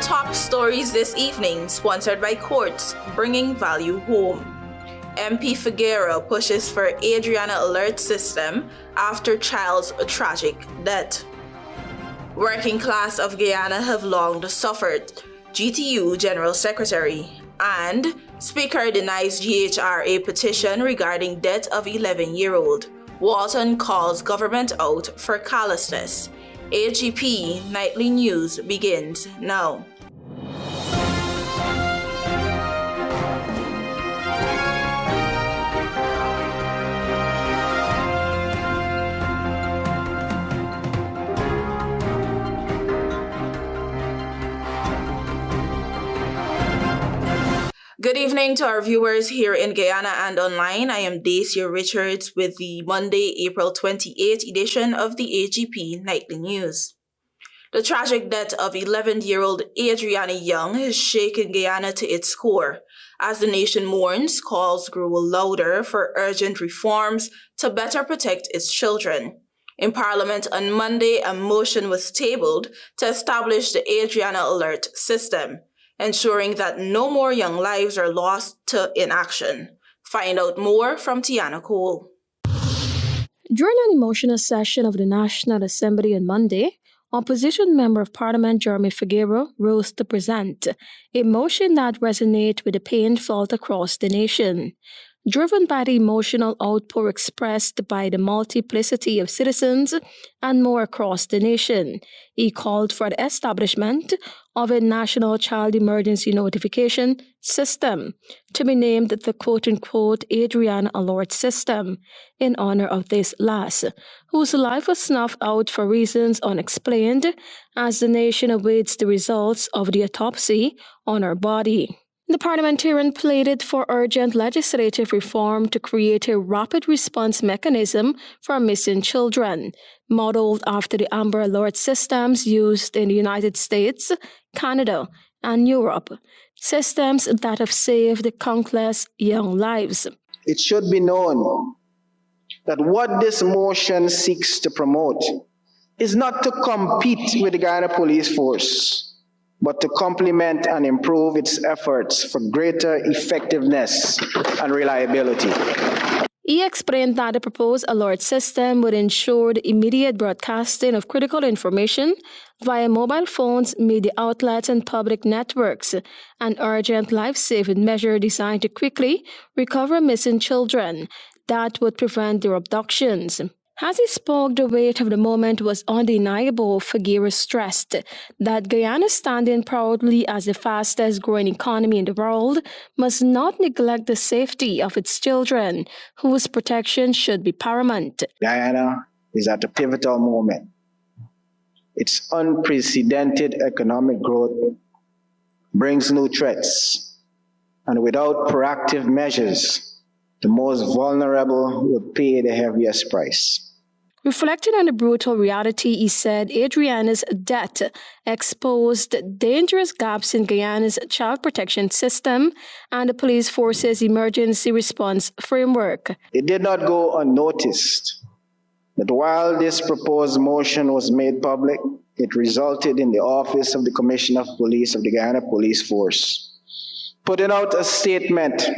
top stories this evening, sponsored by Courts, bringing value home. MP FIGUEIRA pushes for ADRIANNA alert system after child's tragic death. Working class of Guyana have long suffered, GTU General Secretary. And Speaker denies GHRA petition regarding death of 11-year-old. WALTON calls government out for callousness. HGP Nightly News begins now. Good evening to our viewers here in Guyana and online. I am Dacia Richards with the Monday, April 28th edition of the HGP Nightly News. The tragic death of 11-year-old Adrianna Young has shaken Guyana to its core. As the nation mourns, calls grew louder for urgent reforms to better protect its children. In Parliament on Monday, a motion was tabled to establish the ADRIANNA alert system, ensuring that no more young lives are lost to inaction. Find out more from Tiana Cole. During an emotional session of the National Assembly on Monday, Opposition Member of Parliament Jeremy FIGUEIRA rose to present a motion that resonates with the pain felt across the nation. Driven by the emotional outpour expressed by the multiplicity of citizens and more across the nation, he called for the establishment of a national child emergency notification system to be named the quote-unquote ADRIANNA alert system in honor of this lass, whose life was snuffed out for reasons unexplained as the nation awaits the results of the autopsy on her body. The parliamentarian pleaded for urgent legislative reform to create a rapid response mechanism for missing children, modeled after the Amber Alert systems used in the United States, Canada, and Europe, systems that have saved countless young lives. It should be known that what this motion seeks to promote is not to compete with the Guyana Police Force, but to complement and improve its efforts for greater effectiveness and reliability. He explained that the proposed alert system would ensure the immediate broadcasting of critical information via mobile phones, media outlets, and public networks, an urgent life-saving measure designed to quickly recover missing children that would prevent their abductions. As he spoke, the weight of the moment was undeniable. FIGUEIRA stressed that Guyana, standing proudly as the fastest-growing economy in the world, must not neglect the safety of its children, whose protection should be paramount. Guyana is at a pivotal moment. Its unprecedented economic growth brings new threats, and without proactive measures, the most vulnerable will pay the heaviest price. Reflecting on the brutal reality, he said Adrianna's death exposed dangerous gaps in Guyana's child protection system and the police force's emergency response framework. It did not go unnoticed that while this proposed motion was made public, it resulted in the Office of the Commissioner of Police of the Guyana Police Force putting out a statement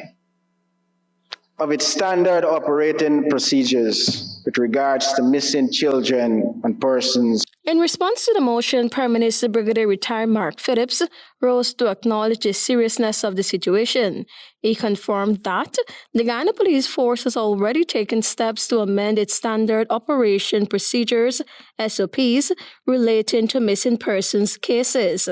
of its standard operating procedures with regards to missing children and persons. In response to the motion, Prime Minister Brigadier Retired Mark Phillips rose to acknowledge the seriousness of the situation. He confirmed that the Guyana Police Force has already taken steps to amend its standard operation procedures, SOPs, relating to missing persons cases.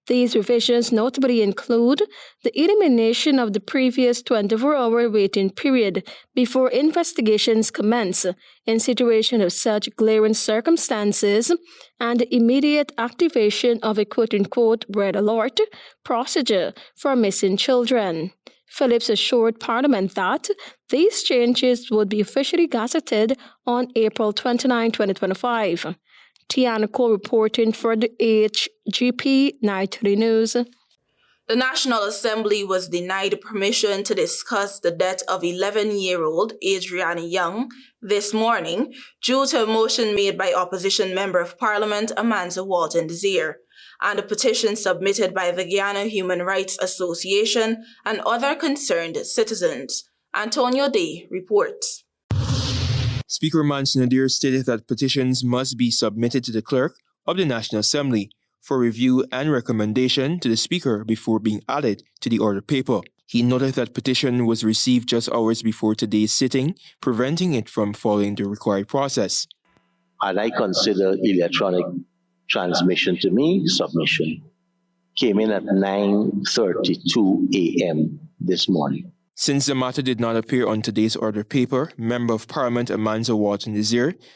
These revisions notably include the elimination of the previous 24-hour waiting period before investigations commence in situation of such glaring circumstances and the immediate activation of a quote-unquote red alert procedure for missing children. Phillips assured Parliament that these changes would be officially gazetted on April 29, 2025. Tiana Cole reporting for the HGP Nightly News. The National Assembly was denied permission to discuss the death of 11-year-old ADRIANNA Young this morning due to a motion made by opposition Member of Parliament WALTON and a petition submitted by the Guyana Human Rights Association and other concerned citizens. Antonio Day reports. Speaker Nadir stated that petitions must be submitted to the clerk of the National Assembly for review and recommendation to the Speaker before being added to the order paper. He noted that petition was received just hours before today's sitting, preventing it from following the required process. And I consider electronic transmission to me submission. Came in at 9:32 a.m. this morning. Since the matter did not appear on today's order paper, Member of Parliament WALTON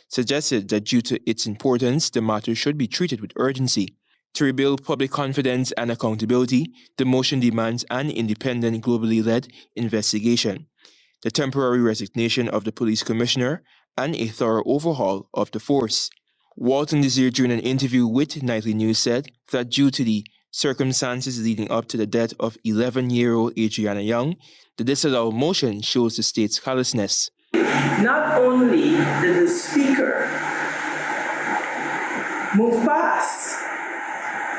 suggested that due to its importance, the matter should be treated with urgency. To rebuild public confidence and accountability, the motion demands an independent, globally led investigation, the temporary resignation of the police commissioner, and a thorough overhaul of the force. Walton during an interview with Nightly News said that due to the circumstances leading up to the death of 11-year-old ADRIANNA Young, the disallowed motion shows the state's callousness. Not only did the Speaker move past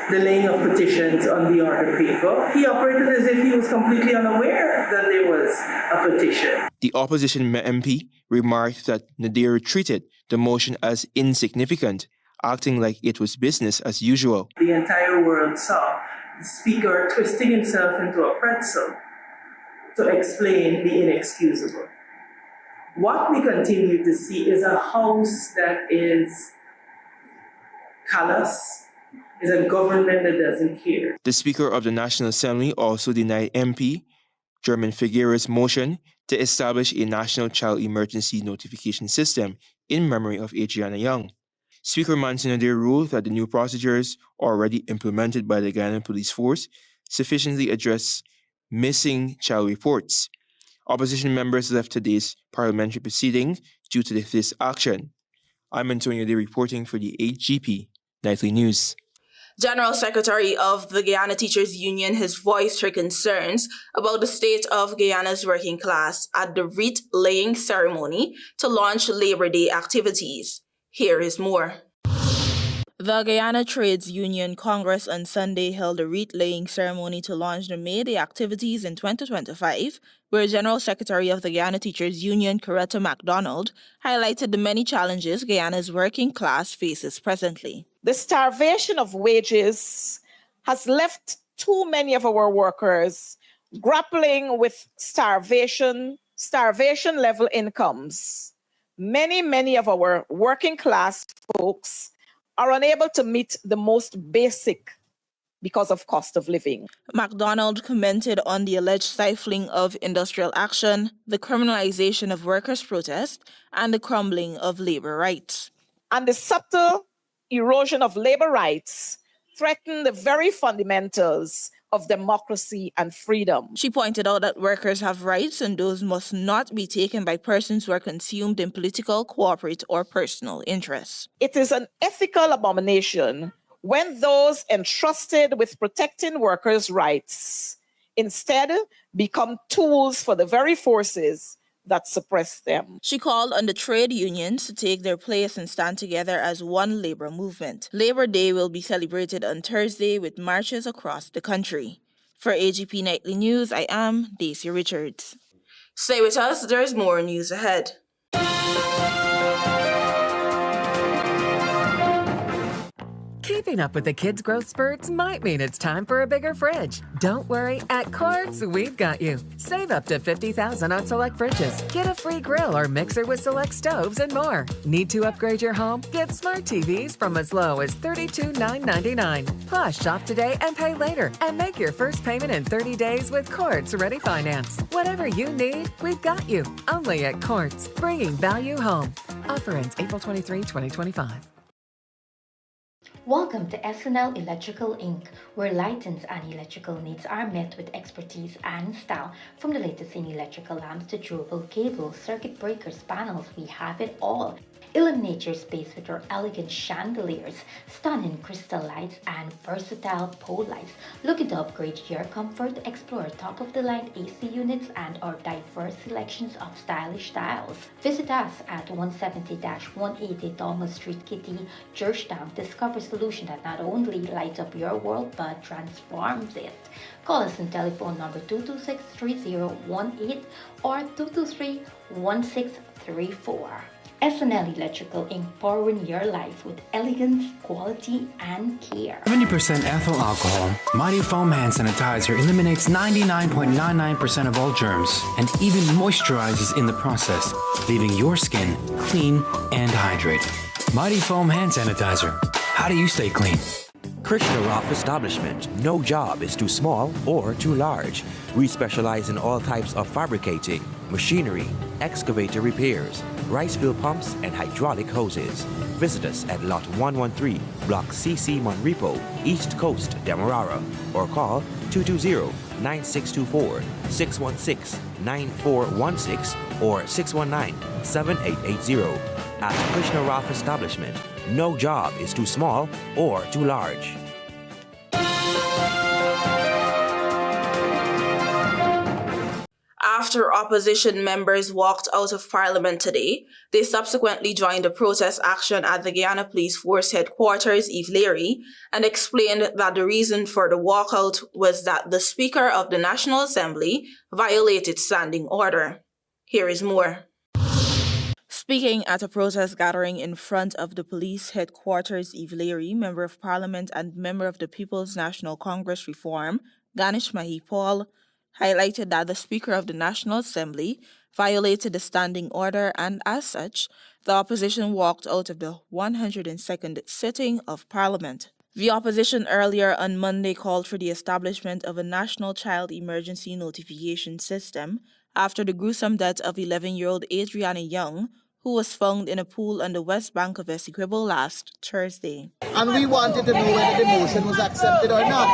the laying of petitions on the order paper, he operated as if he was completely unaware that there was a petition. The opposition MP remarked that Nadir treated the motion as insignificant, acting like it was business as usual. The entire world saw the Speaker twisting himself into a pretzel to explain the inexcusable. What we continue to see is a House that is callous, is a government that doesn't care. The Speaker of the National Assembly also denied MP FIGUEIRA's motion to establish a national child emergency notification system in memory of ADRIANNA Young. Speaker Nadir ruled that the new procedures already implemented by the Guyana Police Force sufficiently address missing child reports. Opposition members left today's parliamentary proceeding due to this action. I'm Antonio Day reporting for the HGP Nightly News. General Secretary of the Guyana Teachers Union has voiced her concerns about the state of Guyana's working class at the wreath-laying ceremony to launch Labor Day activities. Here is more. The Guyana Trades Union Congress on Sunday held a wreath-laying ceremony to launch the May Day activities in 2025, where General Secretary of the Guyana Teachers Union, Coretta MacDonald, highlighted the many challenges Guyana's working class faces presently. The starvation of wages has left too many of our workers grappling with starvation level incomes. Many of our working class folks are unable to meet the most basic because of cost of living. MacDonald commented on the alleged stifling of industrial action, the criminalization of workers' protest, and the crumbling of labor rights. And the subtle erosion of labor rights threaten the very fundamentals of democracy and freedom. She pointed out that workers have rights and those must not be taken by persons who are consumed in political, corporate, or personal interests. It is an ethical abomination when those entrusted with protecting workers' rights instead become tools for the very forces that suppress them. She called on the trade unions to take their place and stand together as one labor movement. Labor Day will be celebrated on Thursday with marches across the country. For AGP Nightly News, I am Dacia Richards. Stay with us, there's more news ahead. Keeping up with the kids' growth spurts might mean it's time for a bigger fridge. Don't worry, at Quartz, we've got you. Save up to $50,000 on select fridges. Get a free grill or mixer with select stoves and more. Need to upgrade your home? Get smart TVs from as low as $32,999. Plus, shop today and pay later. And make your first payment in 30 days with Quartz Ready Finance. Whatever you need, we've got you. Only at Quartz, bringing value home. Offer ends April 23, 2025. Welcome to SNL Electrical Inc., where lighting's and electrical needs are met with expertise and style. From the latest in electrical lamps to durable cables, circuit breakers, panels, we have it all. Illuminate your space with our elegant chandeliers, stunning crystal lights, and versatile pole lights. Looking to upgrade your comfort? Explore top-of-the-line AC units and our diverse selections of stylish styles. Visit us at 170-180 Thomas Street, Kitty, Georgetown. Discover a solution that not only lights up your world but transforms it. Call us on telephone number 226-3018 or 223-1634. SNL Electrical Inc. powering your life with elegance, quality, and care. 70% ethyl alcohol, Mighty Foam Hand Sanitizer eliminates 99.99% of all germs and even moisturizes in the process, leaving your skin clean and hydrated. Mighty Foam Hand Sanitizer. How do you stay clean? Krishna Roth Establishment. No job is too small or too large. We specialize in all types of fabricating, machinery, excavator repairs, rice field pumps, and hydraulic hoses. Visit us at Lot 113, Block CC Monrepo, East Coast, Demerara, or call 220-9624, 616-9416, or 619-7880. At Krishna Roth Establishment, no job is too small or too large. After opposition members walked out of Parliament today, they subsequently joined a protest action at the Guyana Police Force headquarters, Ivleary, and explained that the reason for the walkout was that the Speaker of the National Assembly violated standing order. Here is more. Speaking at a protest gathering in front of the police headquarters, Ivleary, Member of Parliament and member of the People's National Congress Reform, Ganesh Mahipal, highlighted that the Speaker of the National Assembly violated the standing order and, as such, the opposition walked out of the 102nd sitting of Parliament. The opposition earlier on Monday called for the establishment of a national child emergency notification system after the gruesome death of 11-year-old Adrianna Young, who was found in a pool on the west bank of Essequibo last Thursday. And we wanted to know whether the motion was accepted or not.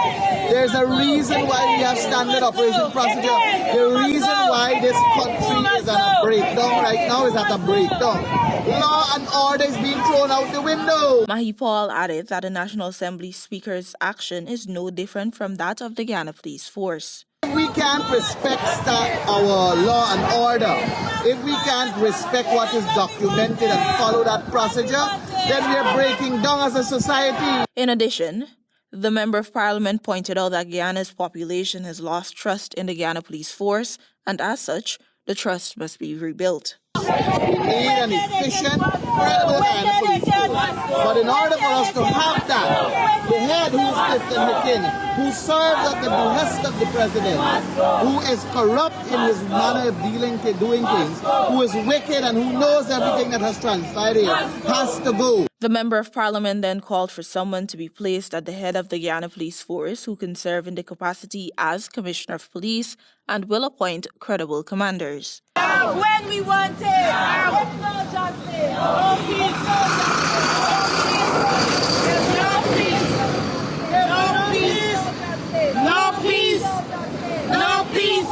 There's a reason why we have standard operation procedure. The reason why this country is at a breakdown right now is at a breakdown. Law and order is being thrown out the window. Mahipal added that the National Assembly Speaker's action is no different from that of the Guyana Police Force. If we can't respect our law and order, if we can't respect what is documented and follow that procedure, then we are breaking down as a society. In addition, the Member of Parliament pointed out that Guyana's population has lost trust in the Guyana Police Force, and as such, the trust must be rebuilt. We need an efficient, credible Guyana police force. But in order for us to have that, the head who is Clifton McKinney, who serves at the behest of the president, who is corrupt in his manner of doing things, who is wicked and who knows everything that has transpired here, has to go. The Member of Parliament then called for someone to be placed at the head of the Guyana Police Force who can serve in the capacity as Commissioner of Police and will appoint credible commanders. When we want it, no justice, no peace, no peace.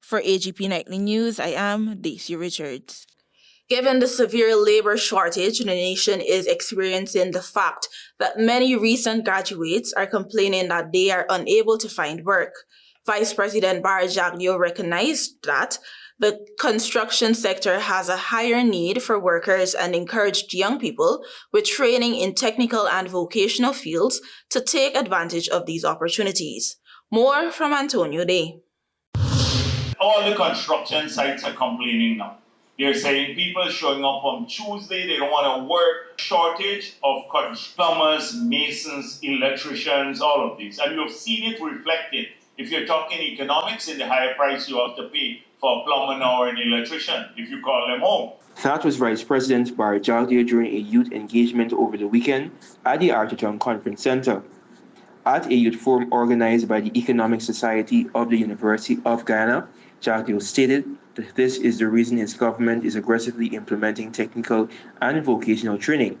For AGP Nightly News, I am Dacia Richards. Given the severe labor shortage the nation is experiencing, the fact that many recent graduates are complaining that they are unable to find work, Vice President Barajagio recognized that the construction sector has a higher need for workers and encouraged young people with training in technical and vocational fields to take advantage of these opportunities. More from Antonio Day. All the construction sites are complaining now. They're saying people showing up on Tuesday, they don't want to work. Shortage of plumbers, masons, electricians, all of these. And you've seen it reflected. If you're talking economics, in the higher price you have to pay for a plumber or an electrician if you call them home. That was Vice President Barajagio during a youth engagement over the weekend at the Artichon Conference Center. At a youth forum organized by the Economic Society of the University of Guyana, Jagdio stated that this is the reason his government is aggressively implementing technical and vocational training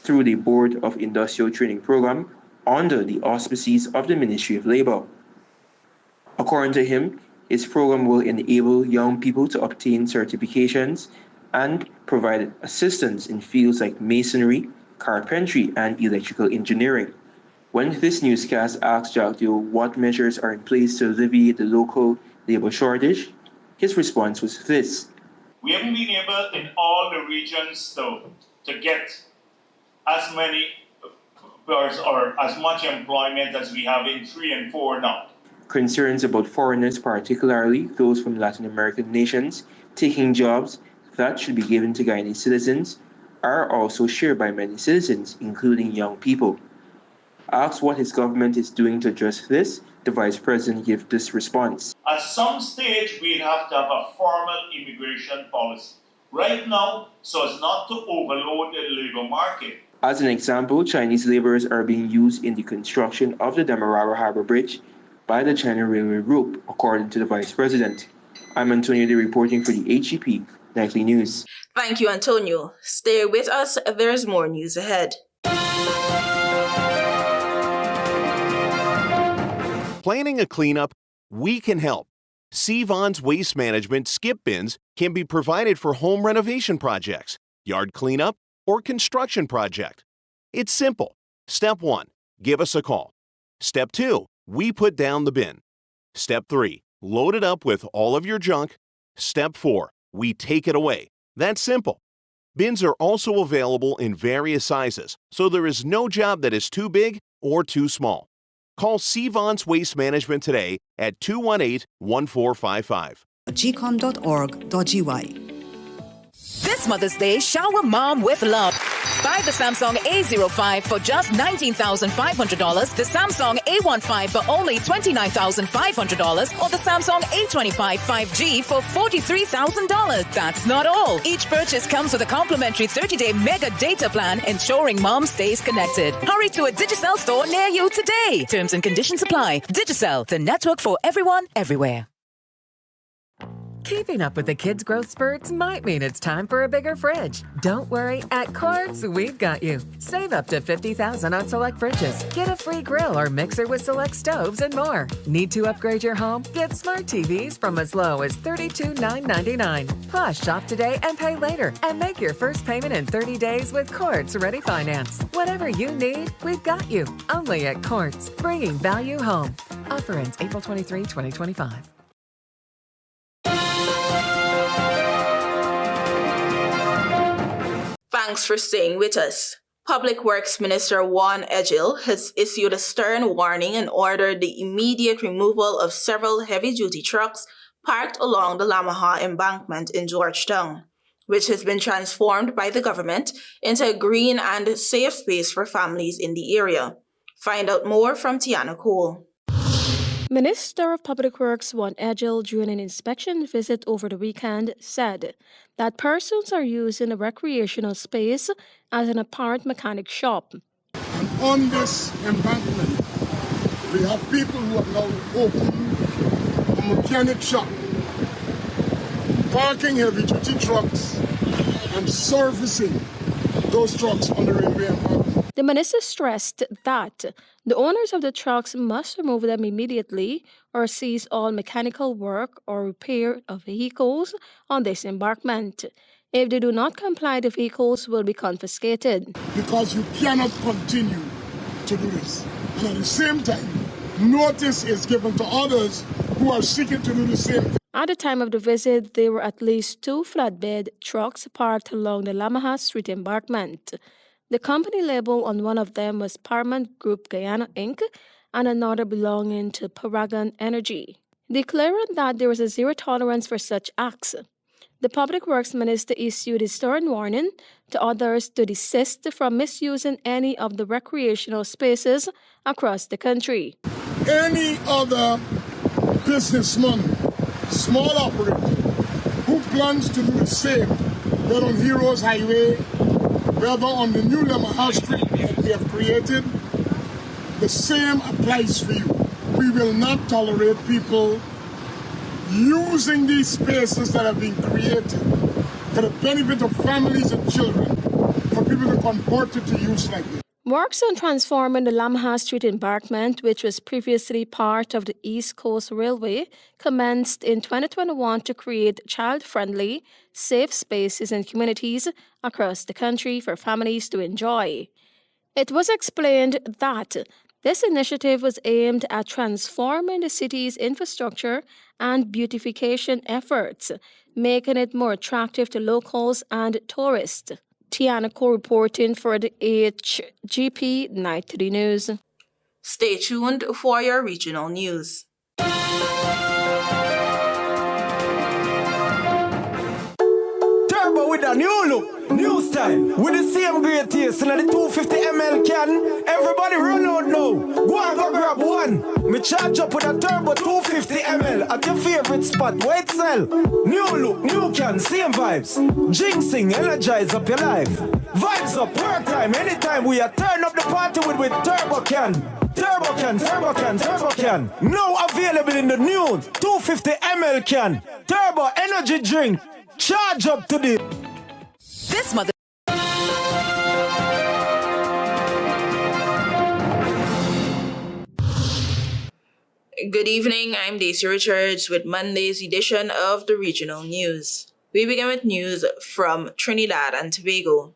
through the Board of Industrial Training Program under the auspices of the Ministry of Labor. According to him, his program will enable young people to obtain certifications and provide assistance in fields like masonry, carpentry, and electrical engineering. When this newscast asked Jagdeo what measures are in place to alleviate the local labor shortage, his response was this. We haven't been able in all the regions to get as many or as much employment as we have in 3 and 4 now. Concerns about foreigners, particularly those from Latin American nations, taking jobs that should be given to Guyanese citizens, are also shared by many citizens, including young people. Asked what his government is doing to address this, the Vice President gave this response. At some stage, we'd have to have a formal immigration policy. Right now, so as not to overload the labor market. As an example, Chinese laborers are being used in the construction of the Demerara Harbour Bridge by the China Railway Group, according to the Vice President. I'm Antonio D reporting for the HGP Nightly News. Thank you, Antonio. Stay with us, there's more news ahead. Planning a cleanup? We can help. Sevon's Waste Management skip bins can be provided for home renovation projects, yard cleanup, or construction project. It's simple. Step 1, give us a call. Step 2, we put down the bin. Step 3, load it up with all of your junk. Step 4, we take it away. That's simple. Bins are also available in various sizes, so there is no job that is too big or too small. Call Sevon's Waste Management today at 218-1455. gcom.org.gy. This Mother's Day, shower mom with love. Buy the Samsung A05 for just $19,500, the Samsung A15 for only $29,500, or the Samsung A25 5G for $43,000. That's not all. Each purchase comes with a complimentary 30-day mega data plan, ensuring mom stays connected. Hurry to a Digicel store near you today. Terms and conditions apply. Digicel, the network for everyone, everywhere. Keeping up with the kids' growth spurts might mean it's time for a bigger fridge. Don't worry, at Quartz, we've got you. Save up to $50,000 on select fridges. Get a free grill or mixer with select stoves and more. Need to upgrade your home? Get smart TVs from as low as $32,999. Plus, shop today and pay later. And make your first payment in 30 days with Quartz Ready Finance. Whatever you need, we've got you. Only at Quartz, bringing value home. Offer ends April 23, 2025. Thanks for staying with us. Public Works Minister Juan Egil has issued a stern warning and ordered the immediate removal of several heavy-duty trucks parked along the Lamaha embankment in Georgetown, which has been transformed by the government into a green and safe space for families in the area. Find out more from Tiana Cole. Minister of Public Works Juan Egil, during an inspection visit over the weekend, said that persons are using the recreational space as an apparent mechanic shop. And on this embankment, we have people who have now opened a mechanic shop, parking heavy-duty trucks and servicing those trucks on the railway embankment. The minister stressed that the owners of the trucks must remove them immediately or cease all mechanical work or repair of vehicles on this embankment. If they do not comply, the vehicles will be confiscated. Because you cannot continue to do this. And at the same time, notice is given to others who are seeking to do the same thing. At the time of the visit, there were at least 2 flatbed trucks parked along the Lamaha Street embankment. The company label on one of them was Paramount Group Guyana Inc. and another belonging to Paragon Energy, declaring that there was a zero tolerance for such acts. The Public Works Minister issued a stern warning to others to desist from misusing any of the recreational spaces across the country. Any other businessman, small operator, who plans to do the same, whether on Heroes Highway, whether on the new Lamaha Street that we have created, the same applies for you. We will not tolerate people using these spaces that have been created for the benefit of families and children, for people to convert it to use like this. Works on transforming the Lamha Street embankment, which was previously part of the East Coast Railway, commenced in 2021 to create child-friendly, safe spaces and communities across the country for families to enjoy. It was explained that this initiative was aimed at transforming the city's infrastructure and beautification efforts, making it more attractive to locals and tourists. Tiana Co reporting for the HGP Night 3 News. Stay tuned for your regional news. Turbo with a new look, new style, with the same great taste in the 250 ml can. Everybody run out now. Go and go grab one. Me charge up with a turbo 250 ml at your favorite spot. Wait sell. New look, new can, same vibes. Jinxing, energize up your life. Vibes up, work time, anytime we are turn up the party with turbo can. Turbo can, turbo can, turbo can. Now available in the new 250 ml can. Turbo energy drink. Charge up to the... This mother... Good evening, I'm Dacia Richards with Monday's edition of the Regional News. We begin with news from Trinidad and Tobago.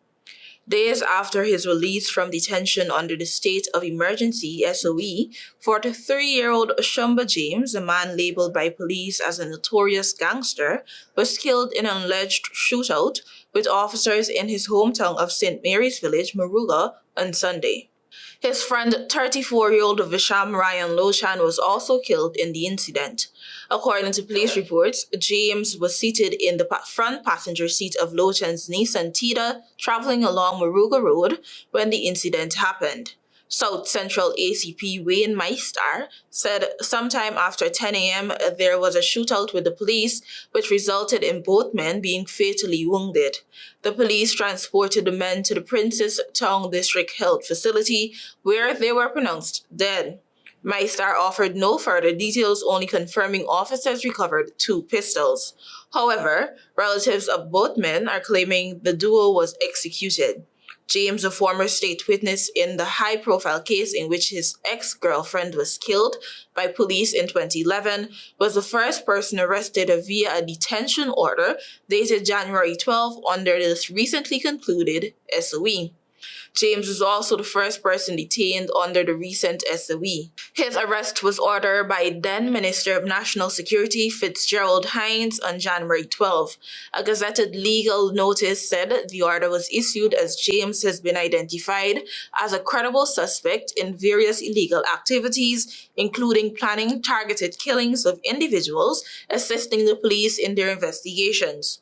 Days after his release from detention under the state of emergency (SOE), 43-year-old Shumba James, a man labeled by police as a notorious gangster, was killed in an alleged shootout with officers in his hometown of St. Mary's Village, Moruga, on Sunday. His friend, 34-year-old Visham Ryan Lochan, was also killed in the incident. According to police reports, James was seated in the front passenger seat of Lochan's Nissan Tida, traveling along Moruga Road when the incident happened. South Central ACP Wayne Meistar said sometime after 10 a.m. there was a shootout with the police, which resulted in both men being fatally wounded. The police transported the men to the Princess Town District Health Facility, where they were pronounced dead. Meistar offered no further details, only confirming officers recovered 2 pistols. However, relatives of both men are claiming the duo was executed. James, a former state witness in the high-profile case in which his ex-girlfriend was killed by police in 2011, was the first person arrested via a detention order dated January 12 under this recently concluded SOE. James was also the first person detained under the recent SOE. His arrest was ordered by then Minister of National Security Fitzgerald Hines on January 12. A gazetted legal notice said the order was issued as James has been identified as a credible suspect in various illegal activities, including planning targeted killings of individuals, assisting the police in their investigations.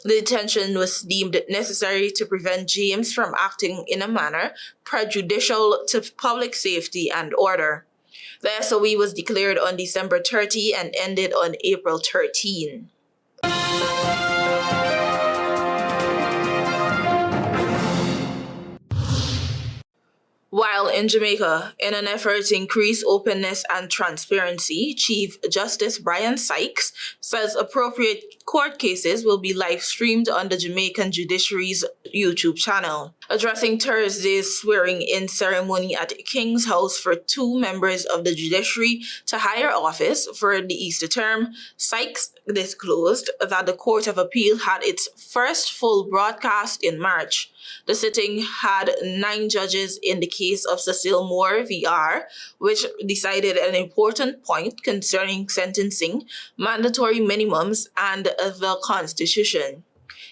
The detention was deemed necessary to prevent James from acting in a manner prejudicial to public safety and order. The SOE was declared on December 30 and ended on April 13. While in Jamaica, in an effort to increase openness and transparency, Chief Justice Brian Sykes says appropriate court cases will be live-streamed on the Jamaican Judiciary's YouTube channel. Addressing Thursday's swearing-in ceremony at King's House for 2 members of the judiciary to higher office for the Easter term, Sykes disclosed that the Court of Appeal had its first full broadcast in March. The sitting had 9 judges in the case of Cecil Moore VR, which decided an important point concerning sentencing, mandatory minimums, and the Constitution.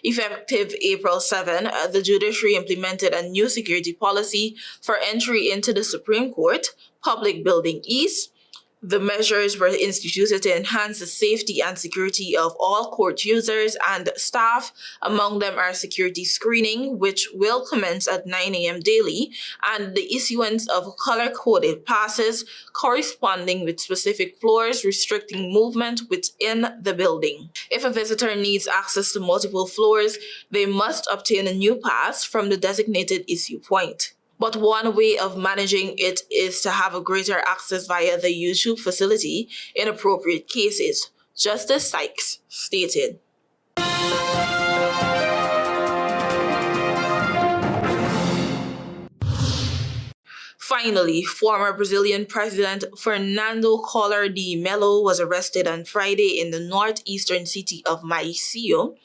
Effective April 7, the judiciary implemented a new security policy for entry into the Supreme Court, Public Building East. The measures were instituted to enhance the safety and security of all court users and staff. Among them are security screening, which will commence at 9 a.m. daily, and the issuance of color-coded passes corresponding with specific floors, restricting movement within the building. If a visitor needs access to multiple floors, they must obtain a new pass from the designated issue point. But one way of managing it is to have a greater access via the YouTube facility in appropriate cases, Justice Sykes stated. Finally, former Brazilian President Fernando Collor de Mello was arrested on Friday in the northeastern city of Maiceo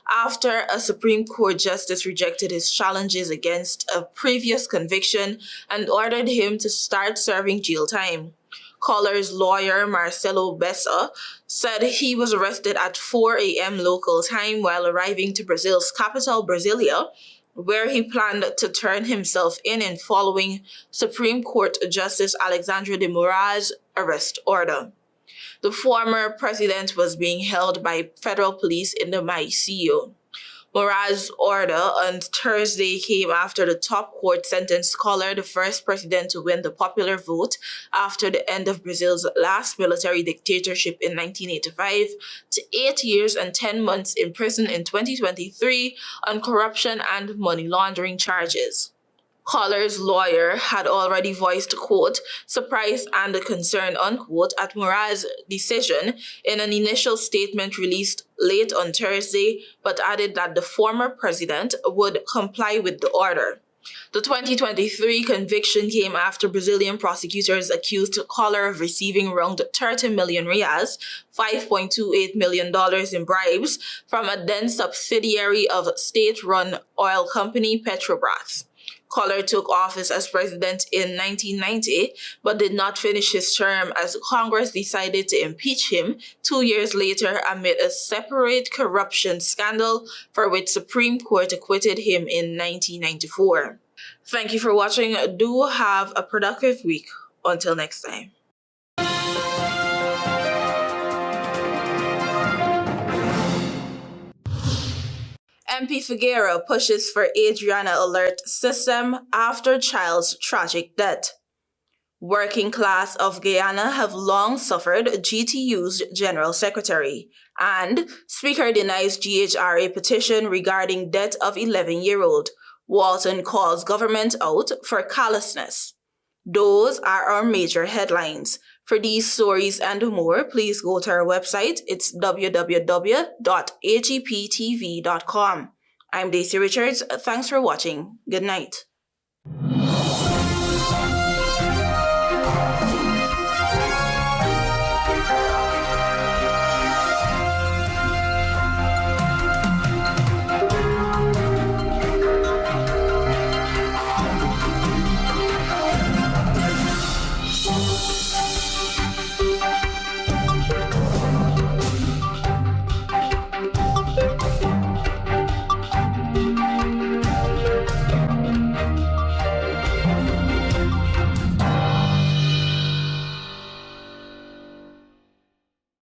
after a Supreme Court justice rejected his challenges against a previous conviction and ordered him to start serving jail time. Collor's lawyer, Marcelo Bessa, said he was arrested at 4 a.m. local time while arriving to Brazil's capital, Brasilia, where he planned to turn himself in following Supreme Court Justice Alexandre de Moraes' arrest order. The former president was being held by federal police in the Maiceo. Moraes' order on Thursday came after the top court sentenced Collor, the first president to win the popular vote after the end of Brazil's last military dictatorship in 1985, to 8 years and 10 months in prison in 2023 on corruption and money laundering charges. Collor's lawyer had already voiced, quote, surprise and concern, unquote, at Moraes' decision in an initial statement released late on Thursday, but added that the former president would comply with the order. The 2023 conviction came after Brazilian prosecutors accused Collor of receiving around 30 million reais, $5.28 million in bribes from a then subsidiary of state-run oil company Petrobras. Collor took office as president in 1990, but did not finish his term as Congress decided to impeach him 2 years later amid a separate corruption scandal for which Supreme Court acquitted him in 1994. Thank you for watching. Do have a productive week. Until next time. MP FIGUEIRA pushes for ADRIANNA alert system after child's tragic death. Working class of Guyana have long suffered GTU's General Secretary, and Speaker denies GHRA petition regarding death of 11-year-old. WALTON calls government out for callousness. Those are our major headlines. For these stories and more, please go to our website. It's www.hgptv.com. I'm Dacia Richards. Thanks for watching. Good night.